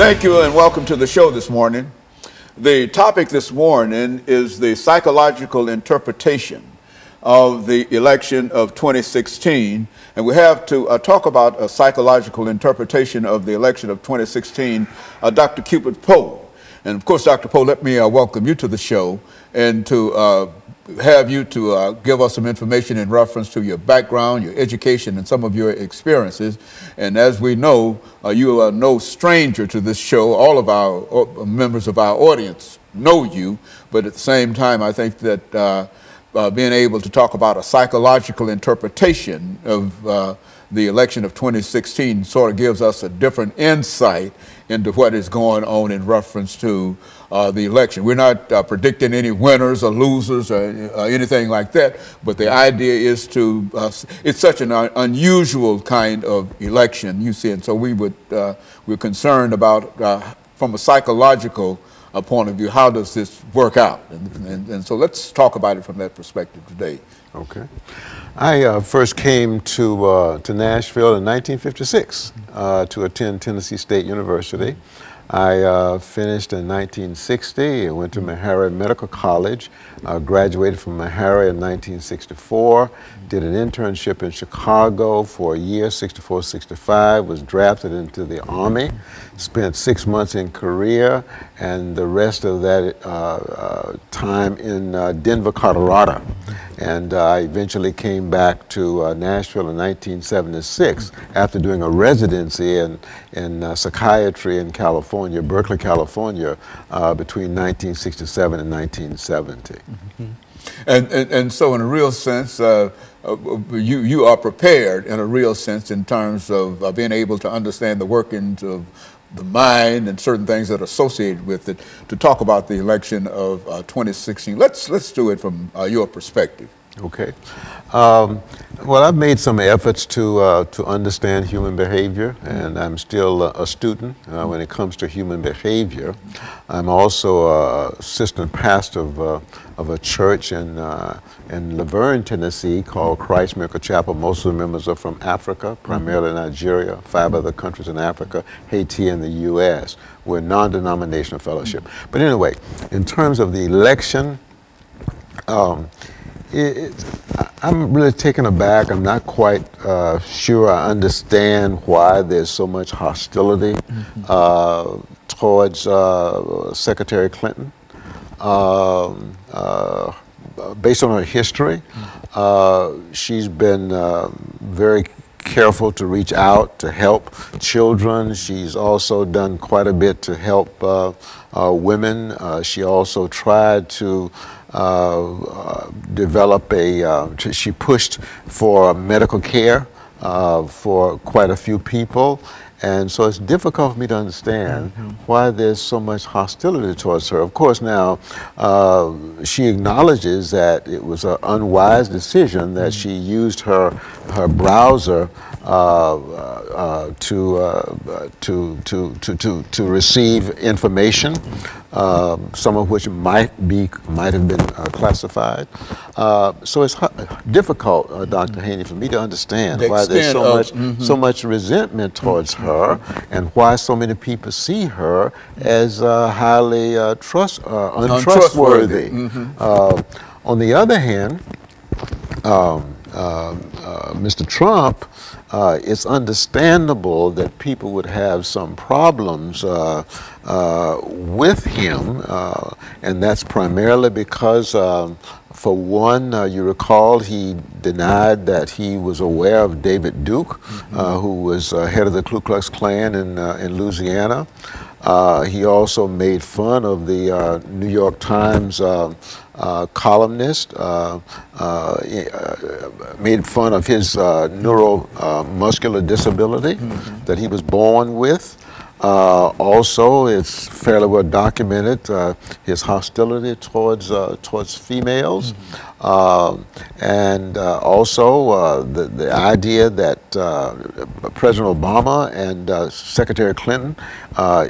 Thank you and welcome to the show this morning. The topic this morning is the psychological interpretation of the election of 2016. And we have to talk about a psychological interpretation of the election of 2016, Dr. CPoe4. And of course, Dr. Poe, let me welcome you to the show and to have you to give us some information in reference to your background, your education, and some of your experiences. And as we know, you are no stranger to this show. All of our members of our audience know you, but at the same time, I think that being able to talk about a psychological interpretation of the election of 2016 sort of gives us a different insight into what is going on in reference to the election. We're not predicting any winners or losers or anything like that, but the idea is to, it's such an unusual kind of election, you see, and so we're concerned about, from a psychological point of view, how does this work out? And so let's talk about it from that perspective today. Okay. I first came to Nashville in 1956 to attend Tennessee State University. I finished in 1960 and went to Meharry Medical College, graduated from Meharry in 1964, did an internship in Chicago for a year, 64, 65, was drafted into the Army, spent 6 months in Korea, and the rest of that time in Denver, Colorado. And I eventually came back to Nashville in 1976 after doing a residency in psychiatry in California, Berkeley, California, between 1967 and 1970. Mm-hmm. And so in a real sense, you are prepared in a real sense in terms of being able to understand the workings of the mind and certain things that are associated with it to talk about the election of 2016. Let's do it from your perspective. Okay. Well, I've made some efforts to understand human behavior, and I'm still a student when it comes to human behavior. I'm also an assistant pastor of a church in Laverne, Tennessee called Christ Miracle Chapel. Most of the members are from Africa, primarily Nigeria, 5 other countries in Africa, Haiti, and the U.S. We're a non-denominational fellowship. But anyway, in terms of the election, I'm really taken aback. I'm not quite sure I understand why there's so much hostility towards Secretary Clinton. Based on her history, she's been very careful to reach out to help children. She's also done quite a bit to help women. She also tried to develop she pushed for medical care for quite a few people. And so it's difficult for me to understand why there's so much hostility towards her. Of course, now she acknowledges that it was an unwise decision that she used her browser to receive information, some of which might have been classified. So it's difficult, Dr. Haney, for me to understand why there's so much resentment towards her, and why so many people see her as highly untrustworthy. On the other hand, Mr. Trump, it's understandable that people would have some problems with him, and that's primarily because, for one, you recall he denied that he was aware of David Duke, who was head of the Ku Klux Klan in Louisiana. He also made fun of the New York Times columnist, made fun of his neuromuscular disability that he was born with. Also, it's fairly well documented his hostility towards females, and also the idea that President Obama and Secretary Clinton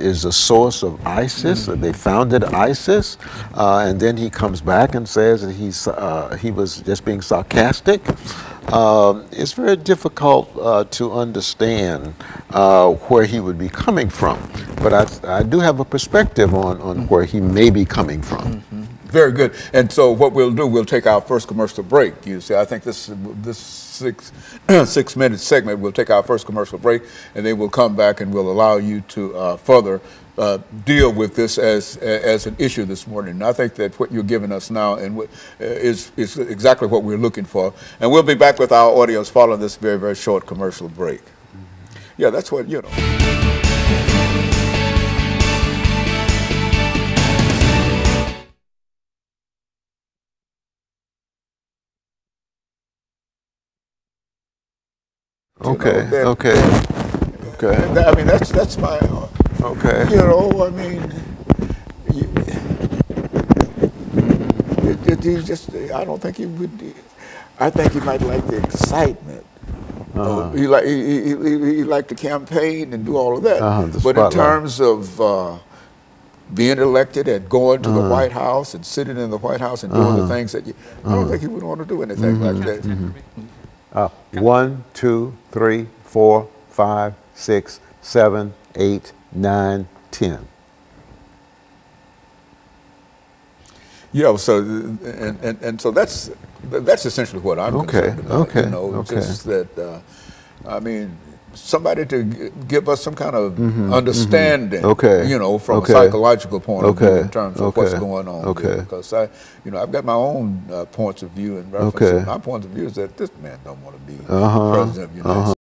is the source of ISIS. They founded ISIS, and then he comes back and says that he was just being sarcastic. It's very difficult to understand where he would be coming from. But I do have a perspective on where he may be coming from. Mm-hmm. Very good. And so what we'll do, we'll take our first commercial break. You see, I think this 6 minute segment, we'll take our first commercial break, and then we'll come back and we'll allow you to further deal with this as an issue this morning. And I think that what you're giving us now and is exactly what we're looking for. And we'll be back with our audience following this very, very short commercial break. Yeah, that's what, you know. Okay, okay. I mean, that's my. Okay. You know, I mean, he just. I don't think he would. I think he might like the excitement. He liked the campaign and do all of that. But in terms of being elected and going to the White House and sitting in the White House and doing the things that I don't think he would want to do anything like that. 1, 2, 3, 4, 5, 6, 7, 8, 9, 10. Yeah, so and so that's essentially what I'm concerned about. You know, just that. I mean, somebody to give us some kind of understanding. You know, from a psychological point of view in terms of what's going on. Because I've got my own points of view in reference. My point of view is that this man don't want to be president of the United States.